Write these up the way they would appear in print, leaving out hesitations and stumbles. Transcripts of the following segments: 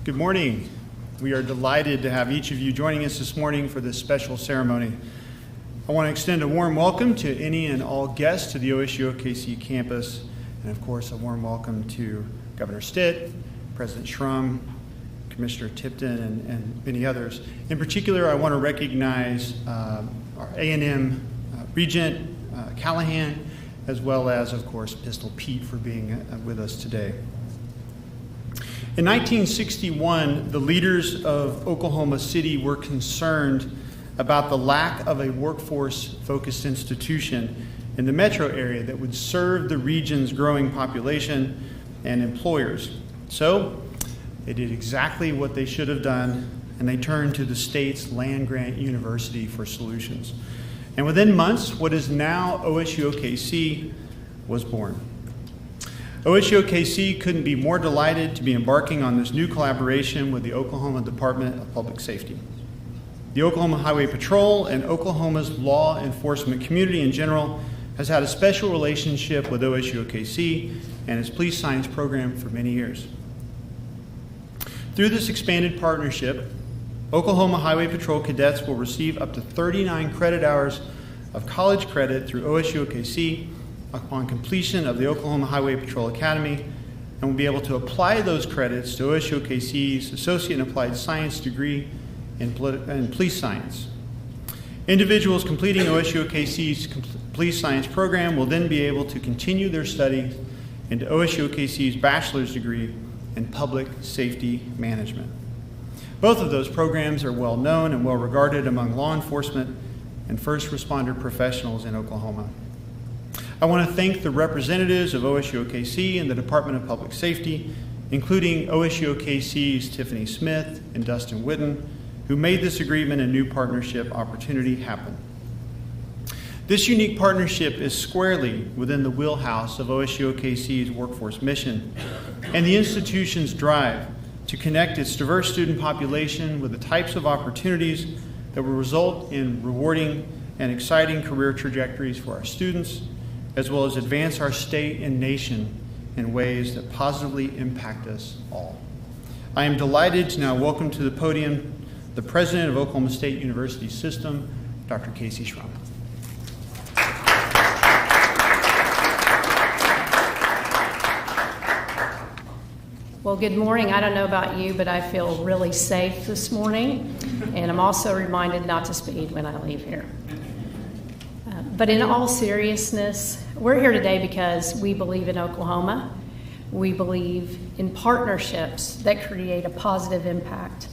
Good morning. We are delighted to have each of you joining us this morning for this special ceremony. I want to extend a warm welcome to any and all guests to the OSU OKC campus, and of course a warm welcome to Governor Stitt, President Schrum, Commissioner Tipton, and many others. In particular, I want to recognize our A&M Regent Callahan, as well as, of course, Pistol Pete for being with us today. In 1961, the leaders of Oklahoma City were concerned about the lack of a workforce-focused institution in the metro area that would serve the region's growing population and employers. So they did exactly what they should have done, and they turned to the state's land-grant university for solutions. And within months, what is now OSU OKC was born. OSU OKC couldn't be more delighted to be embarking on this new collaboration with the Oklahoma Department of Public Safety. The Oklahoma Highway Patrol and Oklahoma's law enforcement community in general has had a special relationship with OSU OKC and its police science program for many years. Through this expanded partnership, Oklahoma Highway Patrol cadets will receive up to 39 credit hours of college credit through OSU OKC upon completion of the Oklahoma Highway Patrol Academy, and will be able to apply those credits to OSU OKC's Associate in Applied Science degree in police science. Individuals completing OSU OKC's police science program will then be able to continue their studies into OSU OKC's bachelor's degree in public safety management. Both of those programs are well known and well regarded among law enforcement and first responder professionals in Oklahoma. I want to thank the representatives of OSU OKC and the Department of Public Safety, including OSU OKC's Tiffany Smith and Dustin Witten, who made this agreement and new partnership opportunity happen. This unique partnership is squarely within the wheelhouse of OSU OKC's workforce mission and the institution's drive to connect its diverse student population with the types of opportunities that will result in rewarding and exciting career trajectories for our students, as well as advance our state and nation in ways that positively impact us all. I am delighted to now welcome to the podium the President of Oklahoma State University System, Dr. Casey Schrum. Well, good morning. I don't know about you, but I feel really safe this morning, and I'm also reminded not to speed when I leave here. But in all seriousness, we're here today because we believe in Oklahoma. We believe in partnerships that create a positive impact.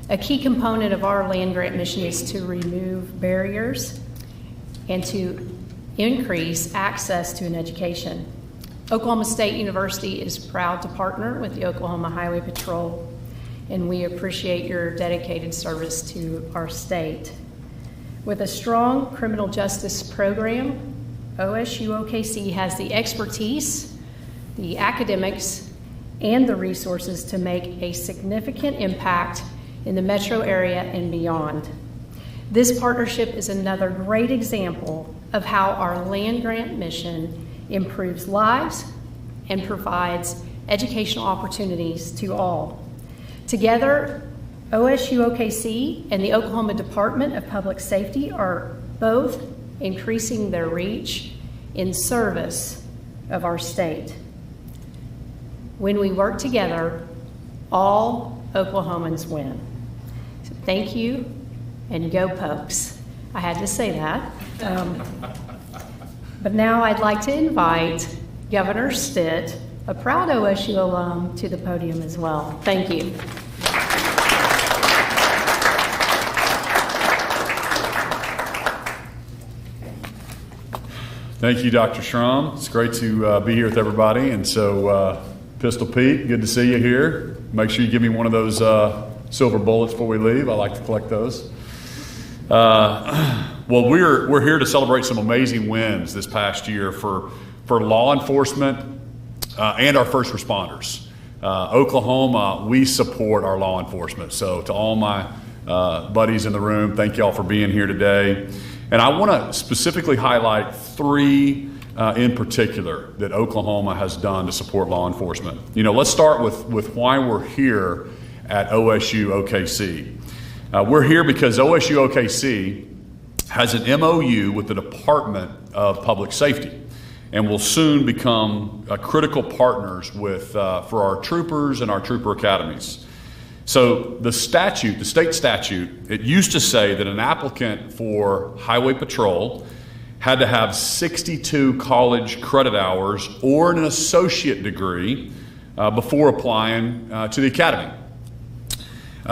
A key component of our land-grant mission is to remove barriers and to increase access to an education. Oklahoma State University is proud to partner with the Oklahoma Highway Patrol, and we appreciate your dedicated service to our state. With a strong criminal justice program, OSU OKC has the expertise, the academics, and the resources to make a significant impact in the metro area and beyond. This partnership is another great example of how our land-grant mission improves lives and provides educational opportunities to all. Together, OSU OKC and the Oklahoma Department of Public Safety are both increasing their reach in service of our state. When we work together, all Oklahomans win. So thank you, and go Pokes. I had to say that. But now I'd like to invite Governor Stitt, a proud OSU alum, to the podium as well. Thank you. Thank you, Dr. Schrum. It's great to be here with everybody. And so, Pistol Pete, good to see you here. Make sure you give me one of those silver bullets before we leave. I like to collect those. Well, we're here to celebrate some amazing wins this past year for law enforcement and our first responders. Oklahoma, we support our law enforcement. So to all my buddies in the room, thank y'all for being here today. And I want to specifically highlight three in particular that Oklahoma has done to support law enforcement. You know, let's start with why we're here at OSU OKC. We're here because OSU OKC has an MOU with the Department of Public Safety and will soon become critical partners for our troopers and our trooper academies. So the statute, the state statute, it used to say that an applicant for highway patrol had to have 62 college credit hours or an associate degree before applying to the academy.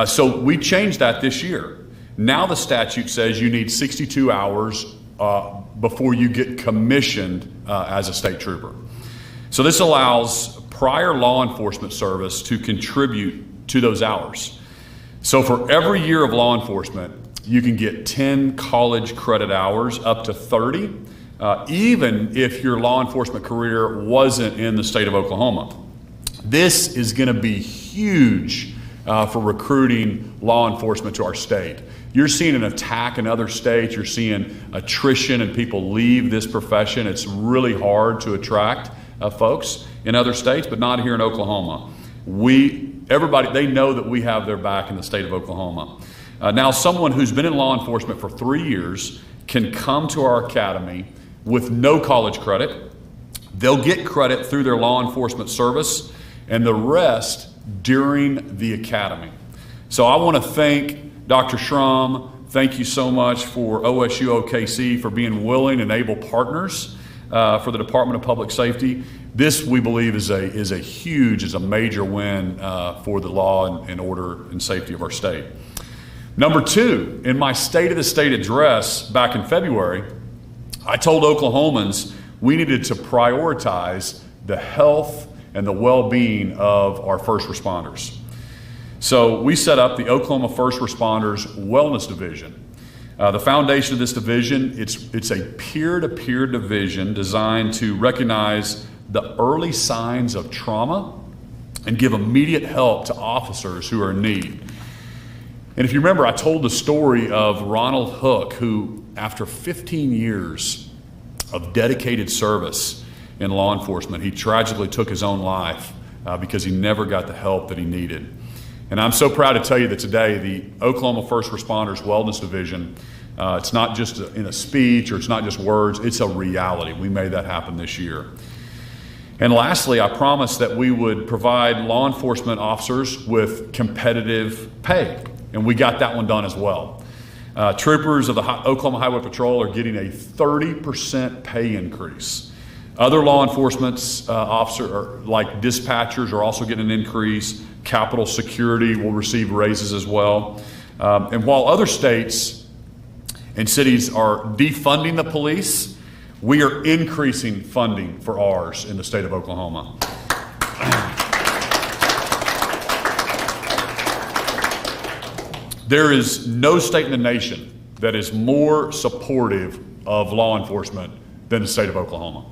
So we changed that this year. Now the statute says you need 62 hours before you get commissioned as a state trooper. So this allows prior law enforcement service to contribute to those hours. So for every year of law enforcement, you can get 10 college credit hours, up to 30, even if your law enforcement career wasn't in the state of Oklahoma. This is going to be huge for recruiting law enforcement to our state. You're seeing an attack in other states. You're seeing attrition and people leave this profession. It's really hard to attract folks in other states, but not here in Oklahoma. Everybody, they know that we have their back in the state of Oklahoma. Now, someone who's been in law enforcement for 3 years can come to our academy with no college credit. They'll get credit through their law enforcement service and the rest during the academy. So I want to thank Dr. Schramm. Thank you so much for OSU OKC for being willing and able partners for the Department of Public Safety. This, we believe, is a major win for the law and order and safety of our state. Number two, in my State of the State address back in February, I told Oklahomans we needed to prioritize the health and the well-being of our first responders. So we set up the Oklahoma First Responders Wellness Division. The foundation of this division, it's a peer-to-peer division designed to recognize the early signs of trauma and give immediate help to officers who are in need. And if you remember, I told the story of Ronald Hook, who, after 15 years of dedicated service in law enforcement, he tragically took his own life because he never got the help that he needed. And I'm so proud to tell you that today, the Oklahoma First Responders Wellness Division, it's not just in a speech or it's not just words, it's a reality. We made that happen this year. And lastly, I promised that we would provide law enforcement officers with competitive pay. And we got that one done as well. Troopers of the Oklahoma Highway Patrol are getting a 30% pay increase. Other law enforcement officers, like dispatchers, are also getting an increase. Capitol Security will receive raises as well. And while other states and cities are defunding the police, we are increasing funding for ours in the state of Oklahoma. There is no state in the nation that is more supportive of law enforcement than the state of Oklahoma.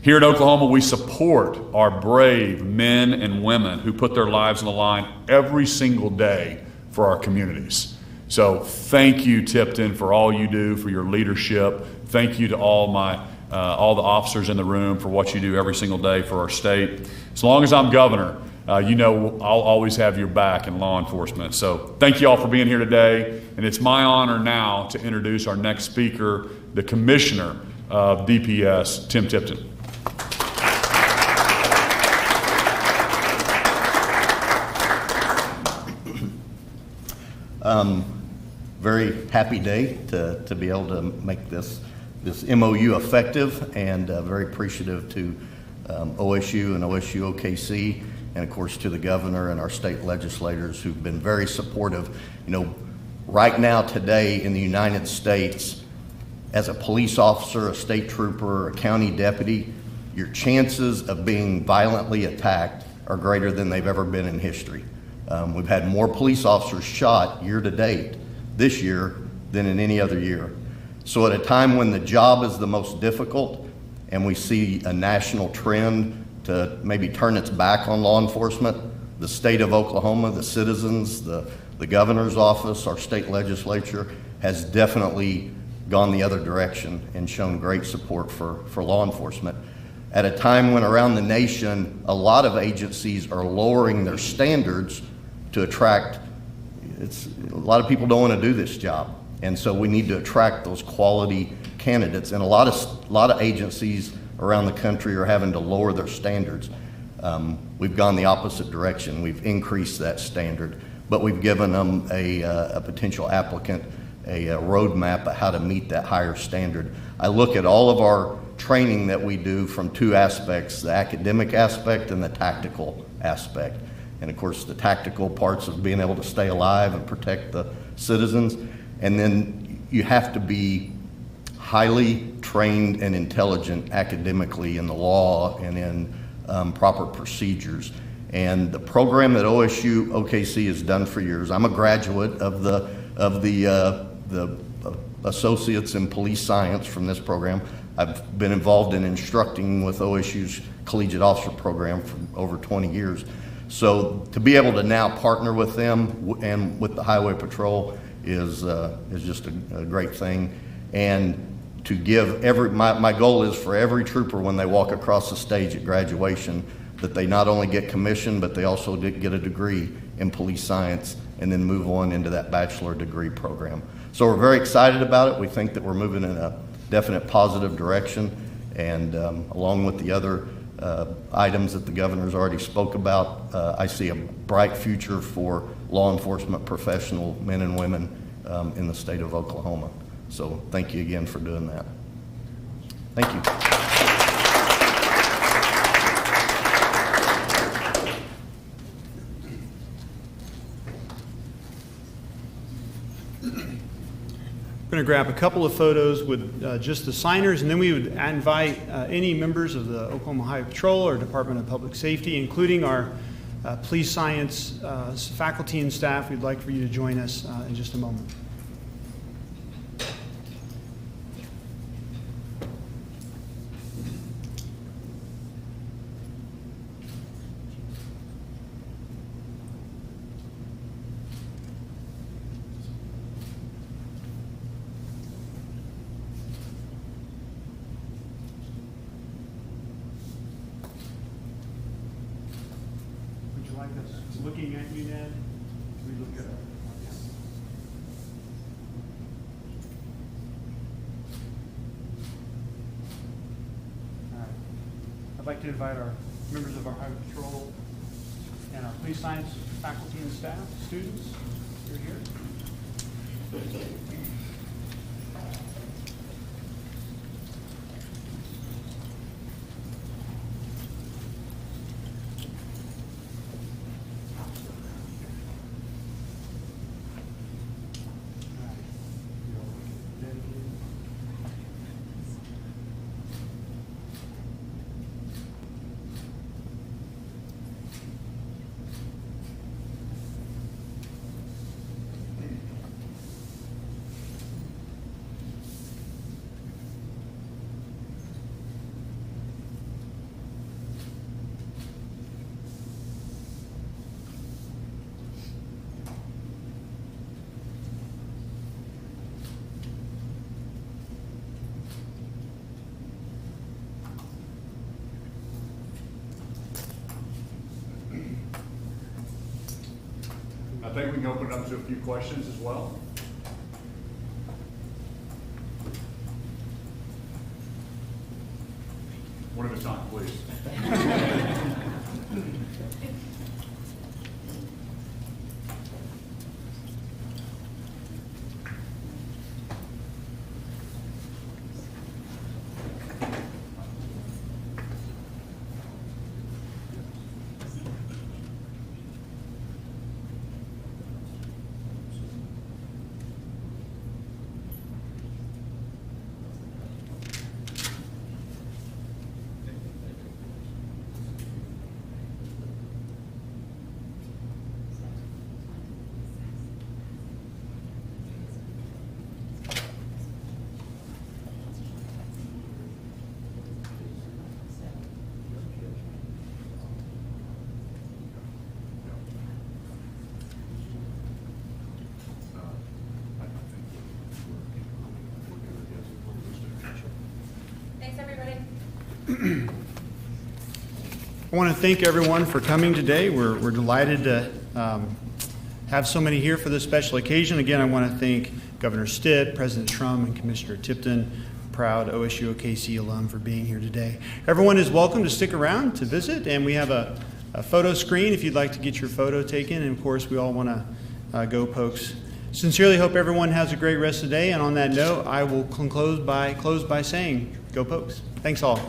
Here in Oklahoma, we support our brave men and women who put their lives on the line every single day for our communities. So thank you, Tipton, for all you do, for your leadership. Thank you to all the officers in the room for what you do every single day for our state. As long as I'm governor, you know I'll always have your back in law enforcement. So thank you all for being here today. And it's my honor now to introduce our next speaker, the Commissioner of DPS, Tim Tipton. Very happy day to be able to make this MOU effective, and very appreciative to OSU and OSU OKC, and of course to the governor and our state legislators who've been very supportive. You know, right now today in the United States, as a police officer, a state trooper, a county deputy, your chances of being violently attacked are greater than they've ever been in history. We've had more police officers shot year to date this year than in any other year. So at a time when the job is the most difficult and we see a national trend to maybe turn its back on law enforcement, the state of Oklahoma, the citizens, the governor's office, our state legislature has definitely gone the other direction and shown great support for law enforcement. At a time when around the nation, a lot of agencies are lowering their standards to attract. A lot of people don't want to do this job, and so we need to attract those quality candidates. And a lot of agencies around the country are having to lower their standards. We've gone the opposite direction. We've increased that standard, but we've given them a potential applicant a roadmap of how to meet that higher standard. I look at all of our training that we do from two aspects: the academic aspect and the tactical aspect. And of course, the tactical parts of being able to stay alive and protect the citizens. And then you have to be highly trained and intelligent academically in the law and in proper procedures. And the program that OSU OKC has done for years, I'm a graduate of the associates in police science from this program. I've been involved in instructing with OSU's collegiate officer program for over 20 years. So to be able to now partner with them and with the Highway Patrol is just a great thing. And to give my goal is for every trooper, when they walk across the stage at graduation, that they not only get commissioned, but they also get a degree in police science and then move on into that bachelor degree program. So we're very excited about it. We think that we're moving in a definite positive direction, and along with the other items that the governor's already spoke about, I see a bright future for law enforcement professional men and women in the state of Oklahoma. So thank you again for doing that. Thank you. We're going to grab a couple of photos with just the signers, and then we would invite any members of the Oklahoma Highway Patrol or Department of Public Safety, including our police science faculty and staff. We'd like for you to join us in just a moment. Looking at you, Ned. We look at All right. I'd like to invite our members of our Highway Patrol and our police science faculty and staff, students, you're here. I think we can open it up to a few questions as well. One at a time, please. I want to thank everyone for coming today. We're delighted to have so many here for this special occasion. Again, I want to thank Governor Stitt, President Trump, and Commissioner Tipton, proud OSU OKC alum, for being here today. Everyone is welcome to stick around to visit, and we have a photo screen if you'd like to get your photo taken. And of course, we all want to go Pokes. Sincerely hope everyone has a great rest of the day. And on that note, I will close by saying, go Pokes. Thanks all.